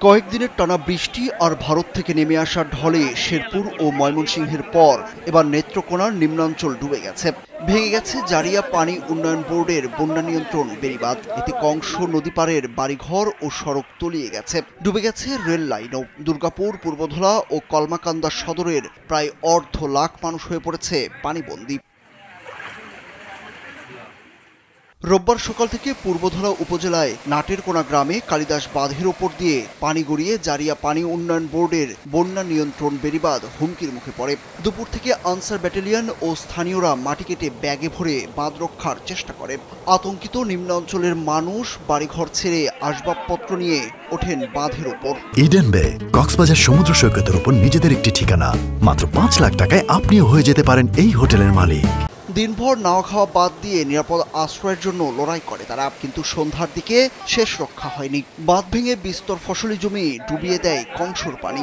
কয়েকদিনের টানা বৃষ্টি আর ভারত থেকে নেমে আসা ঢলে শেরপুর ও ময়মনসিংহের পর এবার নেত্রকোনার নিম্নাঞ্চল ডুবে গেছে। ভেঙে গেছে জারিয়া পানি উন্নয়ন বোর্ডের বন্যা নিয়ন্ত্রণ বেড়িবাঁধ। এতে কংস নদী পাড়ের বাড়িঘর ও সড়ক তলিয়ে গেছে। ডুবে গেছে রেল লাইনও। দুর্গাপুর, পূর্বধলা ও কলমাকান্দা সদরের প্রায় অর্ধ লাখ মানুষ হয়ে পড়েছে পানিবন্দী। রোববার সকাল থেকে পূর্বধলা উপজেলায় নাটেরকোনা গ্রামে কালিদাস বাঁধের ওপর দিয়ে পানি গড়িয়ে জারিয়া পানি উন্নয়ন বোর্ডের বন্যা নিয়ন্ত্রণ বেড়িবাঁধ হুমকির মুখে পড়ে। দুপুর থেকে আনসার ব্যাটালিয়ন ও স্থানীয়রা মাটি কেটে ব্যাগে ভরে বাঁধ রক্ষার চেষ্টা করে। আতঙ্কিত নিম্নাঞ্চলের মানুষ বাড়িঘর ছেড়ে আসবাবপত্র নিয়ে ওঠেন বাঁধের ওপর। ইডেন বে কক্সবাজার সমুদ্র সৈকতের উপর নিজেদের একটি ঠিকানা। মাত্র ৫ লাখ টাকায় আপনিও হয়ে যেতে পারেন এই হোটেলের মালিক। দিনভর নাওয়া খাওয়া বাদ দিয়ে নিরাপদ আশ্রয়ের জন্য লড়াই করে তারা, কিন্তু সন্ধ্যার দিকে শেষ রক্ষা হয়নি। বাঁধ ভেঙে বিস্তর ফসলি জমি ডুবিয়ে দেয় কংসর পানি।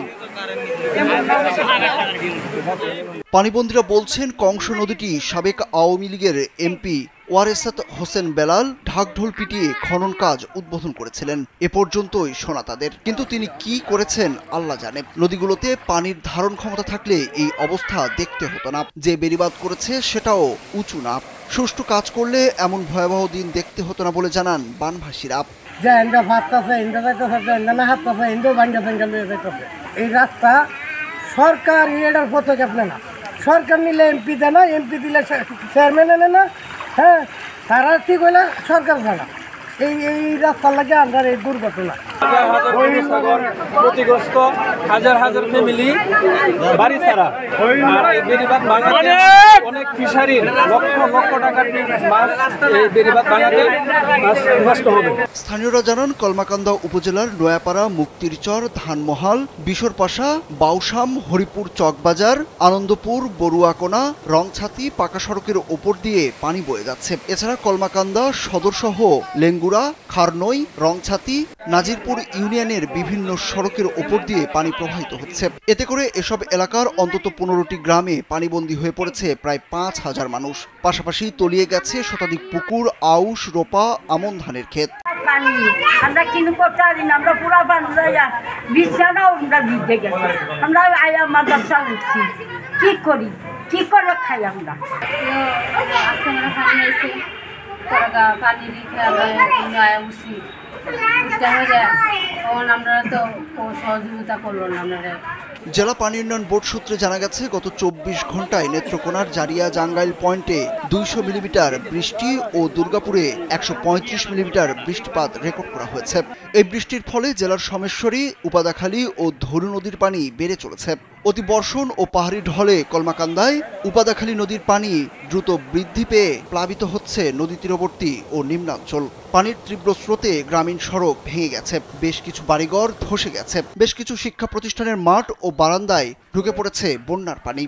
পানিবন্দীরা বলছেন, কংস নদীটি সাবেক আওয়ামী লীগের এমপি ওয়ারেসাত হোসেন বেলাল ঢাকঢোল পিটিয়ে খনন কাজ উদ্বোধন করেছিলেন। এ পর্যন্তই শোনা তাদের, কিন্তু তিনি কি করেছেন আল্লাহ জানে। নদীগুলোতে পানির ধারণ ক্ষমতা থাকলে এই অবস্থা দেখতে হতো না। যে বেড়িবাঁধ করেছে সেটাও উঁচু না। সুষ্ঠু কাজ করলে এমন ভয়াবহ দিন দেখতে হতো না বলে জানান বানভাসীরা। এই রাস্তা সরকার এটার পথে আপনি না, সরকার নিলে এমপি দেয় না, এমপি দিলে চেয়ারম্যান এনে না। হ্যাঁ, তারা ঠিক হইলে সরকার ছাড়া এই রাস্তার লাগে আমরা এই দুর্ঘটনা। ক্ষতিগ্রস্ত হাজার হাজার ফ্যামিলি বাড়ি ছাড়া, অনেক ফিশারির লক্ষ লক্ষ টাকার মাছ এই বেড়িবাঁধ ভাঙাতে নষ্ট হবে। স্থানীয়রা জানান, কলমাকান্দা উপজেলার নয়াপাড়া, মুক্তিরচর, ধানমহাল, বিশরপাশা, বাউসাম, হরিপুর চকবাজার, আনন্দপুর, বড়ুয়াকোনা, রংছাতি পাকা সড়কের ওপর দিয়ে পানি বয়ে যাচ্ছে। এছাড়া কলমাকান্দা সদরসহ লেঙ্গুড়া, খারনই, রংছাতি, নাজিরপুর ইউনিয়নের বিভিন্ন সড়কের ওপর দিয়ে পানি প্রবাহিত হচ্ছে। এতে করে এসব এলাকার অন্তত 15টি গ্রামে পানিবন্দী হয়ে পড়েছে প্রায় 5,000 মানুষ। পাশাপাশি তলিয়ে গেছে শতাধিক পুকুর, আউশ, রোপা, আমন ধানের ক্ষেত। আমরা কিনে করতে পারি না, আমরা পুরা বান্ধা বিছানাও আমরা ভিজে গেছি। আমরা আয়া মাদ্রাসা উঠছি, কি করি, কি করে খাই আমরা। পানি উচিত আমরা তো সহযোগিতা করলো না। জেলা পানি উন্নয়ন বোর্ড সূত্রে জানা গেছে, গত 24 ঘন্টায় নেত্রকোনার জারিয়া জাঙ্গাইল পয়েন্টে 200 মিলিমিটার বৃষ্টি ও দুর্গাপুরে 135 মিলিমিটার বৃষ্টিপাত রেকর্ড করা হয়েছে। এই বৃষ্টির ফলে জেলার সোমেশ্বরী, উপাদাখালী ও ধরু নদীর পানি বেড়ে চলেছে। অতিবর্ষণ ও পাহাড়ি ঢলে কলমাকান্দায় উপাদাখালী নদীর পানি দ্রুত বৃদ্ধি পেয়ে প্লাবিত হচ্ছে নদী তীরবর্তী ও নিম্নাঞ্চল। পানির তীব্র স্রোতে গ্রামীণ সড়ক ভেঙে গেছে, বেশ কিছু বাড়িঘর ধসে গেছে, বেশ কিছু শিক্ষা প্রতিষ্ঠানের মাঠ ও বারান্দায় ঢুকে পড়েছে বন্যার পানি।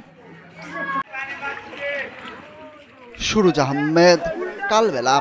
সুরুজ আহমেদ, কালবেলা।